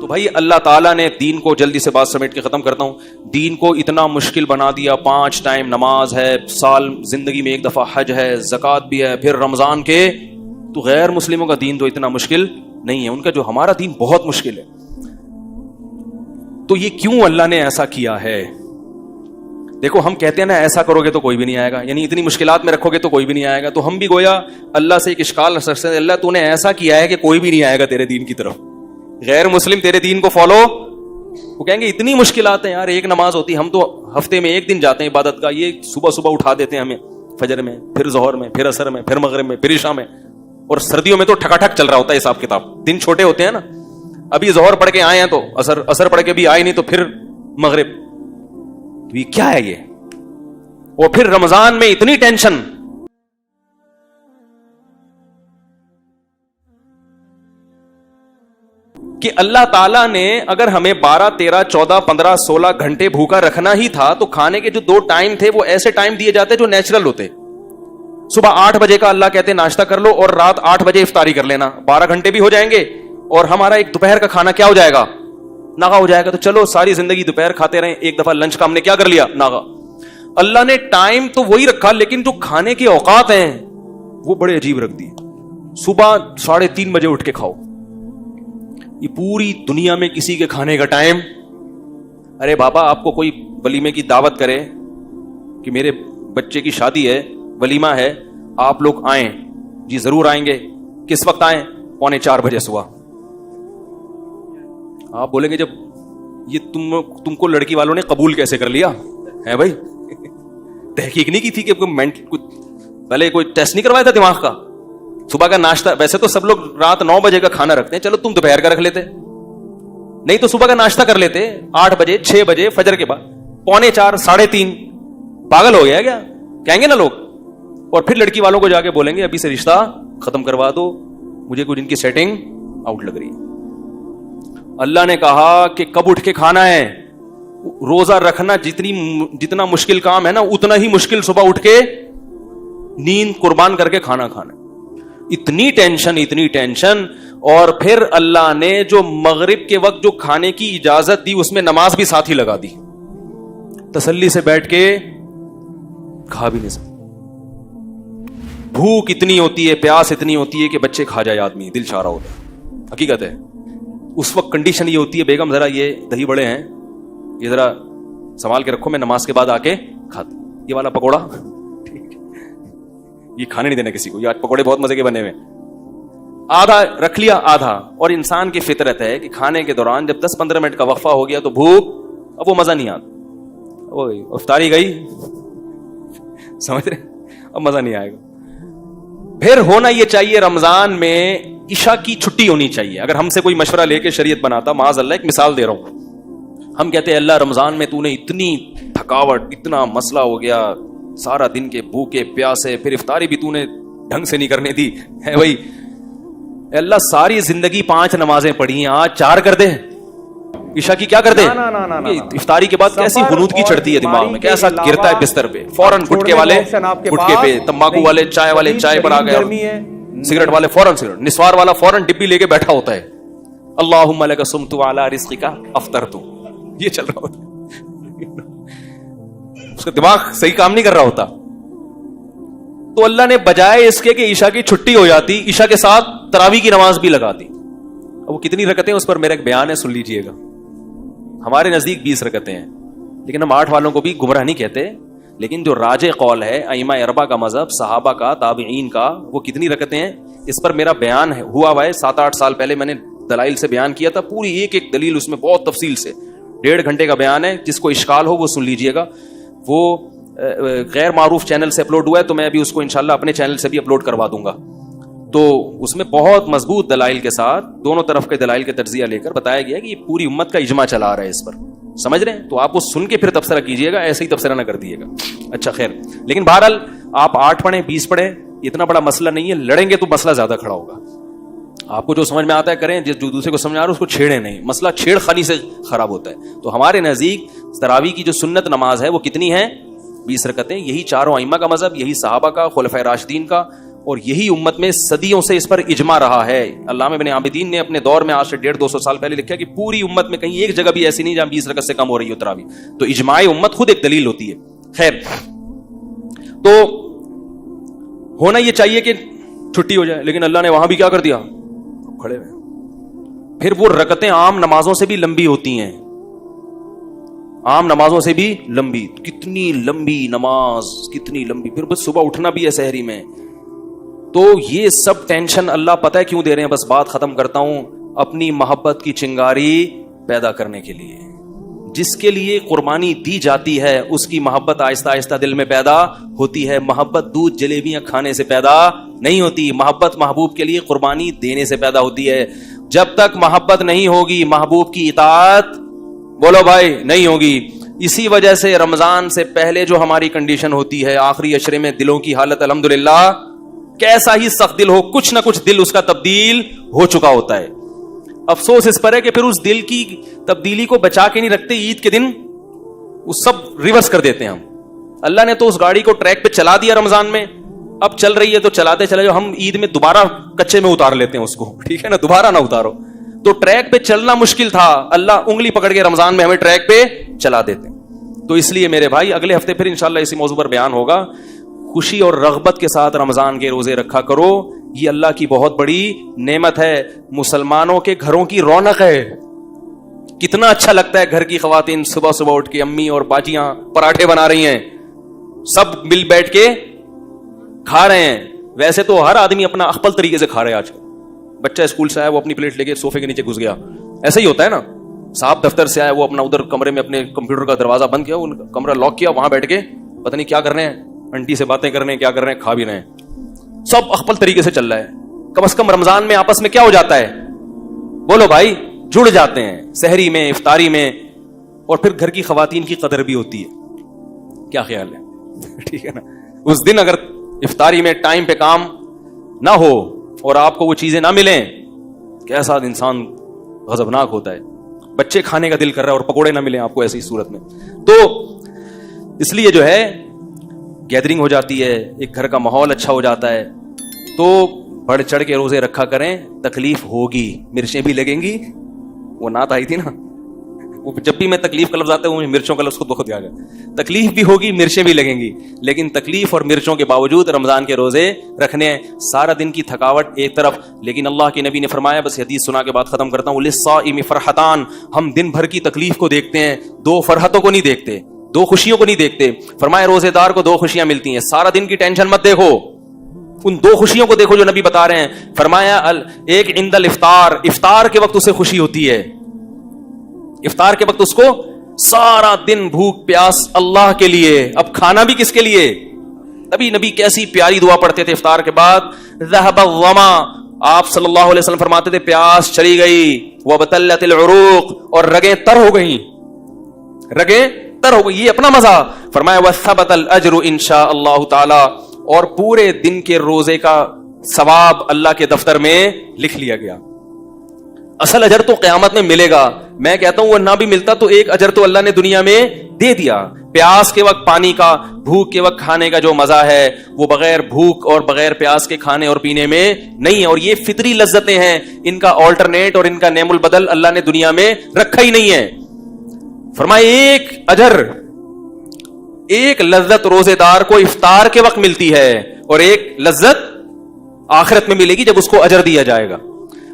تو بھائی اللہ تعالیٰ نے دین کو, جلدی سے بات سمیٹ کے ختم کرتا ہوں, دین کو اتنا مشکل بنا دیا. 5 ٹائم نماز ہے, سال زندگی میں 1 دفعہ حج ہے, زکوٰۃ بھی ہے, پھر رمضان کے. تو غیر مسلموں کا دین تو اتنا مشکل نہیں ہے, ان کا جو ہمارا دین بہت مشکل ہے. تو یہ کیوں اللہ نے ایسا کیا ہے؟ دیکھو ہم کہتے ہیں نا ایسا کرو گے تو کوئی بھی نہیں آئے گا, یعنی اتنی مشکلات میں رکھو گے تو کوئی بھی نہیں آئے گا. تو ہم بھی گویا اللہ سے ایک اشکال رکھ سکتے ہیں, اللہ تو نے ایسا کیا ہے کہ کوئی بھی نہیں آئے گا تیرے دین کی طرف. غیر مسلم تیرے دین کو فالو, وہ کہیں گے اتنی مشکلات ہیں یار, ایک نماز ہوتی, ہم تو ہفتے میں 1 دن جاتے ہیں عبادت کا, یہ صبح اٹھا دیتے ہیں ہمیں فجر میں, پھر ظہر میں, پھر عصر میں, پھر مغرب میں, پھر عشاء میں. اور سردیوں میں تو ٹھکا ٹھک چل رہا ہوتا ہے حساب کتاب, دن چھوٹے ہوتے ہیں نا. ابھی ظہر پڑھ کے آئے ہیں تو عصر پڑھ کے بھی آئے نہیں تو پھر مغرب. یہ کیا ہے یہ؟ اور پھر رمضان میں اتنی ٹینشن. کہ اللہ تعالیٰ نے اگر ہمیں 12, 13, 14, 15, 16 گھنٹے بھوکا رکھنا ہی تھا تو کھانے کے جو 2 ٹائم تھے وہ ایسے ٹائم دیے جاتے جو نیچرل ہوتے. صبح 8 بجے کا اللہ کہتے ناشتہ کر لو, اور رات 8 بجے افطاری کر لینا, 12 گھنٹے بھی ہو جائیں گے, اور ہمارا ایک دوپہر کا کھانا کیا ہو جائے گا, ناغا ہو جائے گا. تو چلو ساری زندگی دوپہر کھاتے رہیں, ایک دفعہ لنچ کا ہم نے کیا کر لیا, ناغا. اللہ نے ٹائم تو وہی رکھا, لیکن جو کھانے کے اوقات ہیں وہ بڑے عجیب رکھ دیے. صبح 3:30 بجے اٹھ کے کھاؤ. یہ پوری دنیا میں کسی کے کھانے کا ٹائم. ارے بابا آپ کو کوئی ولیمے کی دعوت کرے کہ میرے بچے کی شادی ہے, ولیمہ ہے, آپ لوگ آئیں, جی ضرور آئیں گے. کس وقت آئیں؟ 3:45 بجے صبح. آپ بولیں گے جب یہ تم کو لڑکی والوں نے قبول کیسے کر لیا ہے بھائی؟ تحقیق نہیں کی تھی کہ پہلے کوئی ٹیسٹ نہیں کروایا تھا دماغ کا؟ صبح کا ناشتہ ویسے تو سب لوگ رات 9 بجے کا کھانا رکھتے ہیں, چلو تم دوپہر کا رکھ لیتے, نہیں تو صبح کا ناشتہ کر لیتے 8 بجے 6 بجے فجر کے بعد, 3:45 3:30. پاگل ہو گیا کیا کہیں گے نا لوگ. اور پھر لڑکی والوں کو جا کے بولیں گے ابھی سے رشتہ ختم کروا دو, مجھے کچھ ان کی سیٹنگ آؤٹ لگ رہی ہے. اللہ نے کہا کہ کب اٹھ کے کھانا ہے, روزہ رکھنا جتنا مشکل کام ہے نا, اتنا ہی مشکل صبح اٹھ کے نیند قربان کر کے کھانا کھانا. اتنی ٹینشن. اور پھر اللہ نے جو مغرب کے وقت جو کھانے کی اجازت دی اس میں نماز بھی ساتھ ہی لگا دی, تسلی سے بیٹھ کے کھا بھی نہیں سکتے. بھوک اتنی ہوتی ہے, پیاس اتنی ہوتی ہے کہ بچے کھا جائے آدمی, دل چاہ رہا ہوتا ہے. حقیقت ہے اس وقت کنڈیشن یہ ہوتی ہے, بیگم ذرا یہ دہی بڑے ہیں یہ ذرا سنبھال کے رکھو, میں نماز کے بعد آ کے کھاتا. یہ والا پکوڑا یہ کھانے نہیں دینا کسی کو, یہ آج پکوڑے بہت مزے کے بنے ہوئے, آدھا رکھ لیا آدھا. اور انسان کی فطرت ہے کہ کھانے کے دوران جب 10-15 منٹ کا وقفہ ہو گیا تو بھوک, اب وہ مزہ نہیں آتا, وہ افطاری گئی سمجھ رہے, اب مزہ نہیں آئے گا. پھر ہونا یہ چاہیے رمضان میں عشاء کی چھٹی ہونی چاہیے. اگر ہم سے کوئی مشورہ لے کے شریعت بناتا, معاذ اللہ ایک مثال دے رہا ہوں, ہم کہتے ہیں اللہ رمضان میں تو نے اتنی تھکاوٹ, اتنا مسئلہ ہو گیا, سارا دن کے بھوکے پیاسے, پھر افطاری بھی تو نے ڈھنگ سے نہیں کرنی تھی ہے بھائی, اللہ ساری زندگی 5 نمازیں پڑھی ہیں, آج 4 کر دے, عشاء کی کیا کر دے. افطاری کے بعد کیسی غنودگی چڑھتی ہے دماغ میں, کیسا گرتا ہے بستر پہ, فوراً گٹکے والے گٹکے پہ, تمباکو والے چائے پر آ گئے, سگریٹ والے فوراً سگریٹ, نسوار والا فوراً ڈبی لے کے بیٹھا ہوتا ہے, اللہم لک صمت علی رزقک افطرت, یہ چل رہا ہوتا ہے, اس کا دماغ صحیح کام نہیں کر رہا ہوتا. تو اللہ نے بجائے اس کے کہ عشاء کی چھٹی ہو جاتی, عشاء کے ساتھ تراویح کی نماز بھی لگا دی. اب وہ کتنی رکعتیں اس پر میرا ایک بیان ہے, سن لیجئے گا. ہمارے نزدیک 20 رکعتیں ہیں, لیکن ہم 8 والوں کو بھی گمراہ نہیں کہتے, لیکن جو راجح قول ہے ائمہ اربعہ کا مذہب, صحابہ کا, تابعین کا, وہ کتنی رکعتیں ہیں اس پر میرا بیان ہے, ہوا ہے 7-8 سال پہلے میں نے دلائل سے بیان کیا تھا, پوری ایک دلیل اس میں بہت تفصیل سے, 1.5 گھنٹے کا بیان ہے. جس کو اشکال ہو وہ سن لیجئے گا. وہ غیر معروف چینل سے اپلوڈ ہوا ہے, تو میں ابھی اس کو انشاءاللہ اپنے چینل سے بھی اپلوڈ کروا دوں گا. تو اس میں بہت مضبوط دلائل کے ساتھ, دونوں طرف کے دلائل کے تجزیہ لے کر بتایا گیا کہ یہ پوری امت کا اجماع چلا آ رہا ہے اس پر, سمجھ رہے ہیں. تو آپ وہ سن کے پھر تبصرہ کیجئے گا, ایسے ہی تبصرہ نہ کر دیجیے گا. اچھا خیر, لیکن بہرحال آپ 8 پڑھیں 20 پڑھیں, اتنا بڑا مسئلہ نہیں ہے. لڑیں گے تو مسئلہ زیادہ کھڑا ہوگا. آپ کو جو سمجھ میں آتا ہے کریں, جو دوسرے کو سمجھ آ رہا ہے اس کو چھیڑیں نہیں, مسئلہ چھیڑ خانی سے خراب ہوتا ہے. تو ہمارے نزدیک تراویح کی جو سنت نماز ہے وہ کتنی ہے؟ 20 رکعتیں. یہی چاروں ائمہ کا مذہب, یہی صحابہ کا, خلفائے راشدین کا, اور یہی امت میں صدیوں سے اس پر اجماع رہا ہے. علامہ ابن عابدین نے اپنے دور میں آج سے 150-200 سال پہلے لکھا کہ پوری امت میں کہیں ایک جگہ بھی ایسی نہیں جہاں 20 رکعت سے کم ہو رہی ہو تراویح. تو اجماع امت خود ایک دلیل ہوتی ہے. خیر, تو ہونا یہ چاہیے کہ چھٹی ہو جائے, لیکن اللہ نے وہاں بھی کیا کر دیا, کھڑے ہوئے. پھر وہ رکعتیں عام نمازوں سے بھی لمبی ہوتی ہیں, عام نمازوں سے بھی لمبی. کتنی لمبی نماز, کتنی لمبی. پھر بس صبح اٹھنا بھی ہے سحری میں. تو یہ سب ٹینشن اللہ پتہ ہے کیوں دے رہے ہیں. بس بات ختم کرتا ہوں. اپنی محبت کی چنگاری پیدا کرنے کے لیے. جس کے لیے قربانی دی جاتی ہے اس کی محبت آہستہ آہستہ دل میں پیدا ہوتی ہے. محبت دودھ جلیبیاں کھانے سے پیدا نہیں ہوتی. محبت محبوب کے لیے قربانی دینے سے پیدا ہوتی ہے. جب تک محبت نہیں ہوگی محبوب کی اطاعت, بولو بھائی, نہیں ہوگی. اسی وجہ سے رمضان سے پہلے جو ہماری کنڈیشن ہوتی ہے, آخری عشرے میں دلوں کی حالت الحمدللہ کیسا ہی سخت دل ہو, کچھ نہ کچھ دل اس کا تبدیل ہو چکا ہوتا ہے. افسوس اس پر ہے کہ پھر اس دل کی تبدیلی کو بچا کے نہیں رکھتے. عید کے دن وہ سب ریورس کر دیتے ہیں ہم. اللہ نے تو اس گاڑی کو ٹریک پہ چلا دیا رمضان میں, اب چل رہی ہے تو چلاتے چلے جاؤ. ہم عید میں دوبارہ کچے میں اتار لیتے ہیں اس کو, ٹھیک ہے نا, دوبارہ نہ اتارو. تو ٹریک پہ چلنا مشکل تھا, اللہ انگلی پکڑ کے رمضان میں ہمیں ٹریک پہ چلا دیتے ہیں. تو اس لیے میرے بھائی اگلے ہفتے پھر انشاءاللہ اسی موضوع پر بیان ہوگا. خوشی اور رغبت کے ساتھ رمضان کے روزے رکھا کرو, یہ اللہ کی بہت بڑی نعمت ہے. مسلمانوں کے گھروں کی رونق ہے. کتنا اچھا لگتا ہے گھر کی خواتین صبح صبح اٹھ کے امی اور باجیاں پراٹھے بنا رہی ہیں, سب مل بیٹھ کے کھا رہے ہیں. ویسے تو ہر آدمی اپنا اخپل طریقے سے کھا رہے ہیں آج کل. بچہ اسکول سے آیا وہ اپنی پلیٹ لے کے صوفے کے نیچے گھس گیا, ایسا ہی ہوتا ہے نا. صاحب دفتر سے آیا وہ اپنا ادھر کمرے میں اپنے کمپیوٹر کا دروازہ بند کیا, کمرہ لاک کیا, وہاں بیٹھ کے پتہ نہیں کیا کر رہے ہیں, انٹی سے باتیں کر رہے ہیں, کیا کر رہے ہیں, کھا بھی رہے ہیں. سب اخپل طریقے سے چل رہا ہے. کم از کم رمضان میں آپس میں کیا ہو جاتا ہے, بولو بھائی, جڑ جاتے ہیں سحری میں, افطاری میں. اور پھر گھر کی خواتین کی قدر بھی ہوتی ہے. کیا خیال ہے, ٹھیک ہے نا. اس دن اگر افطاری میں ٹائم پہ کام نہ ہو اور آپ کو وہ چیزیں نہ ملیں, کیسا انسان غضبناک ہوتا ہے. بچے کھانے کا دل کر رہا ہے اور پکوڑے نہ ملیں آپ کو ایسی صورت میں. تو اس لیے جو ہے گیدرنگ ہو جاتی ہے, ایک گھر کا ماحول اچھا ہو جاتا ہے. تو بڑھ چڑھ کے روزے رکھا کریں. تکلیف ہوگی, مرچیں بھی لگیں گی. وہ نعت آئی تھی نا, وہ جب بھی میں تکلیف کا لفظ آتا ہے مرچوں کا لفظ خود بخود آ گیا. تکلیف بھی ہوگی, مرچیں بھی لگیں گی, لیکن تکلیف اور مرچوں کے باوجود رمضان کے روزے رکھنے ہیں. سارا دن کی تھکاوٹ ایک طرف, لیکن اللہ کے نبی نے فرمایا, بس حدیث سنا کے بعد ختم کرتا ہوں, للصائم فرحتان, ہم دن بھر کی تکلیف کو دیکھتے ہیں, دو فرحتوں کو نہیں دیکھتے, دو خوشیوں کو نہیں دیکھتے. فرمایا روزے دار کو دو خوشیاں ملتی ہیں. سارا دن کی ٹینشن مت دیکھو, ان دو خوشیوں کو دیکھو جو نبی بتا رہے ہیں. فرمایا ایک عند الافطار, افطار کے وقت اسے خوشی ہوتی ہے. افطار کے وقت اس کو سارا دن بھوک پیاس اللہ کے لیے, اب کھانا بھی کس کے لیے. ابھی نبی کیسی پیاری دعا پڑھتے تھے افطار کے بعد, ذهب الظما, آپ صلی اللہ علیہ وسلم فرماتے تھے پیاس چلی گئی, وبتلت العروق, اور رگیں تر ہو گئیں, رگیں تر ہو گئی. یہ اپنا مزہ. فرمایا وثبت الاجر انشاء اللہ تعالی, اور پورے دن کے روزے کا ثواب اللہ کے دفتر میں لکھ لیا گیا. اصل اجر تو قیامت میں ملے گا. میں کہتا ہوں وہ نہ بھی ملتا تو ایک اجر تو اللہ نے دنیا میں دے دیا. پیاس کے وقت پانی کا, بھوک کے وقت کھانے کا جو مزہ ہے وہ بغیر بھوک اور بغیر پیاس کے کھانے اور پینے میں نہیں ہے. اور یہ فطری لذتیں ہیں, ان کا آلٹرنیٹ اور ان کا نعم البدل اللہ نے دنیا میں رکھا ہی نہیں ہے. فرمائے ایک اجر, ایک لذت روزے دار کو افطار کے وقت ملتی ہے, اور ایک لذت آخرت میں ملے گی جب اس کو اجر دیا جائے گا.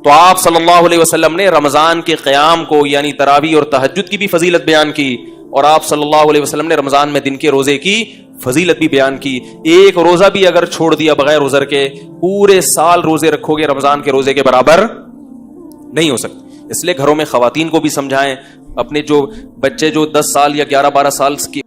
تو آپ صلی اللہ علیہ وسلم نے رمضان کے قیام کو یعنی تراویح اور تہجد کی بھی فضیلت بیان کی, اور آپ صلی اللہ علیہ وسلم نے رمضان میں دن کے روزے کی فضیلت بھی بیان کی. ایک روزہ بھی اگر چھوڑ دیا بغیر عذر کے, پورے سال روزے رکھو گے رمضان کے روزے کے برابر نہیں ہو سکتے. اس لیے گھروں میں خواتین کو بھی سمجھائیں, اپنے جو بچے جو 10 سال یا 11-12 سال کی